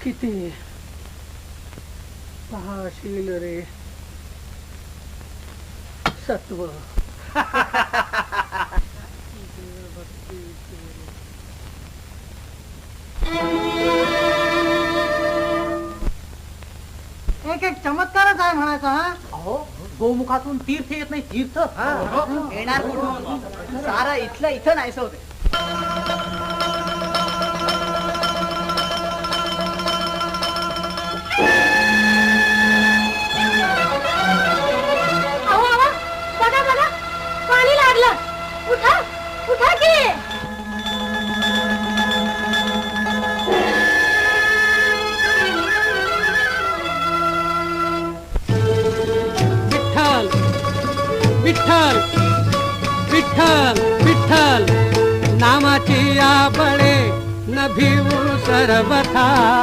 किती पाहशील रे सत्व. एक एक चमत्कारच आहे म्हणायचा. हा अहो गोमुखातून तीर्थ येत नाही, तीर्थ येणार कुठून? सारा इथलं इथं नाहीस होते. बघा बघा पाणी लागलं. उठा उठा की. विठ्ठल विठ्ठल विठ्ठल नामाची आबळे न भिवू सर्वथा.